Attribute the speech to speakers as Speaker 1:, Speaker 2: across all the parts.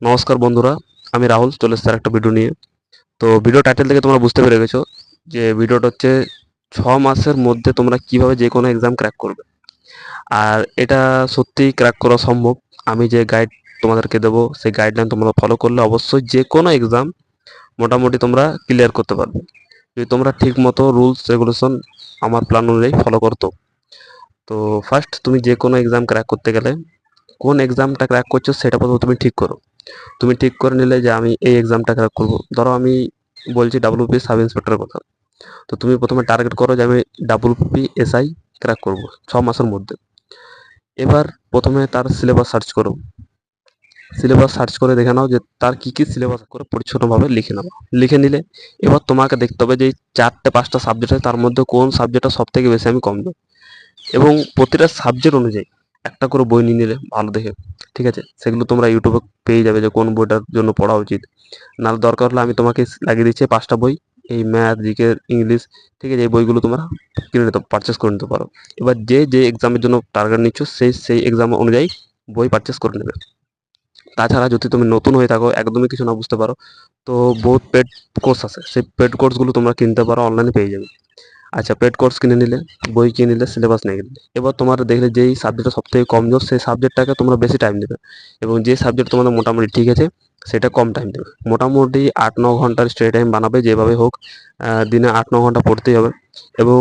Speaker 1: নমস্কার বন্ধুরা, আমি রাহুল চলে এসেছি একটা ভিডিও নিয়ে। তো ভিডিও টাইটেল থেকে তোমরা বুঝতে পেরে গেছো যে ভিডিওটা হচ্ছে 6 মাসের মধ্যে তোমরা কিভাবে যে কোনো এক্সাম ক্র্যাক করবে। আর এটা সত্যিই ক্র্যাক করা সম্ভব। আমি যে গাইড তোমাদেরকে দেবো সেই গাইডলাইন তোমরা ফলো করলে অবশ্যই যে কোনো এক্সাম মোটামুটি তোমরা ক্লিয়ার করতে পারবে, যদি তোমরা ঠিক মতো রুলস রেগুলেশন আমার প্ল্যান অনুযায়ী ফলো করতো। তো ফার্স্ট তুমি যে কোনো এক্সাম ক্র্যাক করতে গেলে কোন এক্সামটা ক্র্যাক করছো সেটা প্রথমে তুমি ঠিক করো। তুমি ঠিক করে নিলে যে আমি এই এক্সামটা ক্র্যাক করবো। ধরো আমি বলছি ডাব্লিউপি সাব ইন্সপেক্টরের কথা। তো তুমি প্রথমে টার্গেট করো যে আমি ডাব্লিউপি এসআই ক্র্যাক করব 6 মাসের মধ্যে। এবার প্রথমে তার সিলেবাস সার্চ করো। সিলেবাস সার্চ করে দেখে নাও যে তার কী কী সিলেবাস করে পরিচ্ছন্নভাবে লিখে নাও। লিখে নিলে এবার তোমাকে দেখতে হবে যে 4টে 5টা সাবজেক্ট হয়, তার মধ্যে কোন সাবজেক্টটা সব থেকে বেশি আমি কম দেবো। এবং প্রতিটা সাবজেক্ট অনুযায়ী একটা করে বই নিয়ে নিলে ভালো দেখে, ঠিক আছে? সেগুলো তোমরা ইউটিউবে পেয়ে যাবে যে কোন বইটার জন্য পড়া উচিত। নাহলে দরকার হলে আমি তোমাকে লাগিয়ে দিচ্ছি 5টা বই, এই ম্যাথ, জিকে, ইংলিশ, ঠিক আছে? এই বইগুলো তোমরা কিনে নিতে পারচেস করে নিতে পারো। এবার যে যে এক্সামের জন্য টার্গেট নিচ্ছ সেই এক্সাম অনুযায়ী বই পারচেস করে নেবে। তাছাড়া যদি তুমি নতুন হয়ে থাকো, একদমই কিছু না বুঝতে পারো, তো বহুত পেড কোর্স আছে, সেই পেড কোর্সগুলো তোমরা কিনতে পারো, অনলাইনে পেয়ে যাবে। আচ্ছা, পেড কোর্স কিনে নিলে, বই কিনে নিলে, সিলেবাস নিয়ে গেলে, এবার তোমার দেখলে যেই সাবজেক্টটা সব থেকে কমজোর সেই সাবজেক্টটাকে তোমরা বেশি টাইম দেবে, এবং যে সাবজেক্ট তোমাদের মোটামুটি ঠিক আছে সেটা কম টাইম দেবে। মোটামুটি 8-9 ঘন্টার স্টে টাইম বানাবে, যেভাবে হোক দিনে 8-9 ঘন্টা পড়তেই হবে। এবং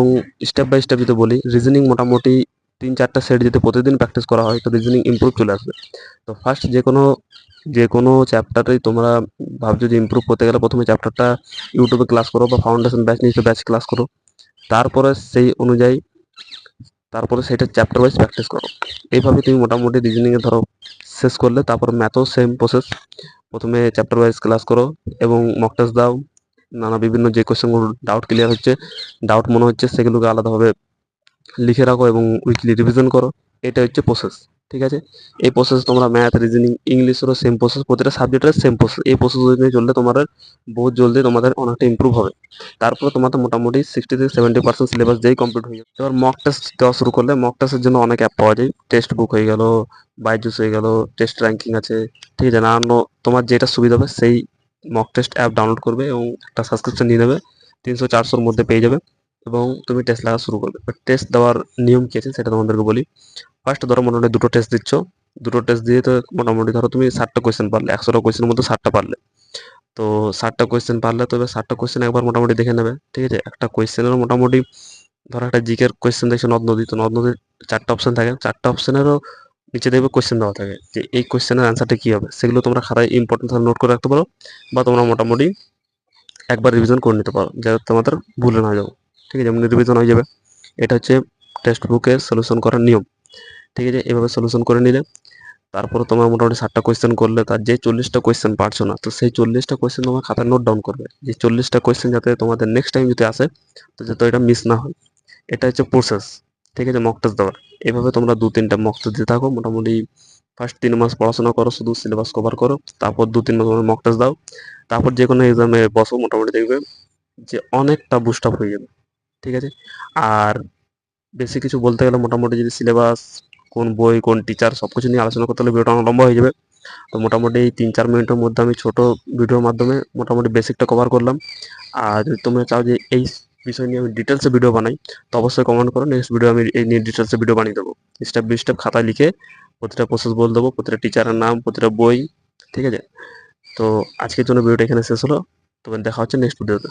Speaker 1: স্টেপ বাই স্টেপ যদি বলি, রিজনিং মোটামুটি 3-4টা সেট যদি প্রতিদিন প্র্যাকটিস করা হয় তো রিজনিং ইমপ্রুভ চলে আসবে। তো ফার্স্ট যে কোনো চ্যাপ্টারেই তোমরা ভাবছো যে ইমপ্রুভ করতে গেলে প্রথমে চ্যাপ্টারটা ইউটিউবে ক্লাস করো বা ফাউন্ডেশন ব্যাচ নিয়ে ব্যাচ ক্লাস করো। তারপরে সেই অনুযায়ী তারপরে সেটা চ্যাপ্টার ওয়াইজ প্র্যাকটিস করো। এইভাবে তুমি মোটামুটি রিজনিংয়ে ধরো শেষ করলে, তারপর ম্যাথও সেম প্রসেস। প্রথমে চ্যাপ্টার ওয়াইজ ক্লাস করো এবং মক টেস্ট দাও। বিভিন্ন যে কোয়েশ্চেনগুলো ডাউট ক্লিয়ার হচ্ছে, ডাউট মনে হচ্ছে, সেগুলোকে আলাদাভাবে লিখে রাখো এবং উইকলি রিভিশন করো। এটা হচ্ছে প্রসেস, ঠিক আছে? এই প্রসেস তোমরা ম্যাথ, রিজনিং, ইংলিশেরও সেম প্রসেস, প্রতিটা সাবজেক্টের সেম প্রসেস। এই প্রসেস অনুযায়ী চললে তোমাদের বহুত জলদি তোমাদের অনেকটা ইম্প্রুভ হবে। তারপরে তোমাদের মোটামুটি 60 থেকে 70% সিলেবাস যেই কমপ্লিট হয়ে যাবে। এবার মক টেস্ট দেওয়া শুরু করলে মক টেস্টের জন্য অনেক অ্যাপ পাওয়া যায়। টেক্সট বুক হয়ে গেল, বাইজুস হয়ে গেল, টেস্ট র্যাঙ্কিং আছে, ঠিক আছে? নানান তোমার যেটা সুবিধা হবে সেই মক টেস্ট অ্যাপ ডাউনলোড করবে এবং একটা সাবস্ক্রিপশন নিয়ে নেবে, 300-400-র মধ্যে পেয়ে যাবে। এবং তুমি টেস্ট লেখা শুরু করবে। টেস্ট দেওয়ার নিয়ম কী আছে সেটা তোমাদেরকে বলি। ফার্স্ট ধরো মোটামুটি 2টো টেস্ট দিচ্ছ। 2টো টেস্ট দিয়ে তো মোটামুটি ধরো তুমি 60টা কোয়েশ্চেন পারলে, 100টা কোয়েশ্চেনের মধ্যে 60টা পারলে। তো 60টা কোয়েশ্চেন পারলে তো এবার 60টা কোয়েশ্চেন একবার মোটামুটি দেখে নেবে, ঠিক আছে? একটা কোয়েশ্চেনেরও মোটামুটি ধরো একটা জিকের কোয়েশ্চেন দেখছো নদ নদী, তো নদ নদীর 4টা অপশন থাকে, 4টা অপশনেরও নিচে দেখবে কোয়েশ্চেন দেওয়া থাকে যে এই কোয়েশ্চেনের অ্যান্সারটা কী হবে। সেগুলো তোমরা খাতায় ইম্পর্টেন্ট নোট করে রাখতে পারো, বা তোমরা মোটামুটি একবার রিভিশন করে নিতে পারো যাতে তোমাদের ভুলে না যাও, ঠিক আছে? যেমন রিভিশন হয়ে যাবে। এটা হচ্ছে টেক্সট বুকের সলিউশন করার নিয়ম, ঠিক আছে? এভাবে সলিউশন করে নিলে তারপরে তোমার মোটামুটি 60টা কোয়েশ্চেন করলে তার যে 40টা কোয়েশ্চেন পারছো না, তো সেই 40টা কোয়েশ্চেন তোমার খাতায় নোট ডাউন করবে, যে 40টা কোয়েশ্চেন যাতে তোমাদের নেক্সট টাইম যদি আসে তো যাতে এটা মিস না হয়। এটা হচ্ছে প্রসেস, ঠিক আছে? মক টেস্ট দেওয়ার এভাবে তোমরা 2-3টা মক টেস্ট দিতে থাকো। মোটামুটি ফার্স্ট 3 মাস পড়াশোনা করো, শুধু সিলেবাস কভার করো, তারপর 2-3 মাস মক টেস্ট দাও, তারপর যে কোনো এক্সামে বসো, মোটামুটি দেখবে যে অনেকটা বুস্ট আপ হয়ে যাবে, ঠিক আছে? আর বেশি কিছু বলতে গেলে মোটামুটি যদি সিলেবাস, কোন বই, কোন টিচার, সব কিছু নিয়ে আলোচনা করতে হলে ভিডিওটা অনেক লম্বা হয়ে যাবে। তো মোটামুটি এই 3-4 মিনিটের মধ্যে আমি ছোট ভিডিওর মাধ্যমে মোটামুটি বেসিকটা কভার করলাম। আর যদি তোমরা চাও যে এই বিষয় নিয়ে আমি ডিটেলসে ভিডিও বানাই, তো অবশ্যই কমেন্ট করো, নেক্সট ভিডিও আমি এই নিয়ে ডিটেলসে ভিডিও বানিয়ে দেবো। স্টেপ বাই স্টেপ খাতায় লিখে প্রতিটা প্রসেস বলে দেবো, প্রতিটা টিচারের নাম, প্রতিটা বই, ঠিক আছে? তো আজকের জন্য ভিডিওটা এখানে শেষ হলো। তবে দেখা হচ্ছে নেক্সট ভিডিওতে।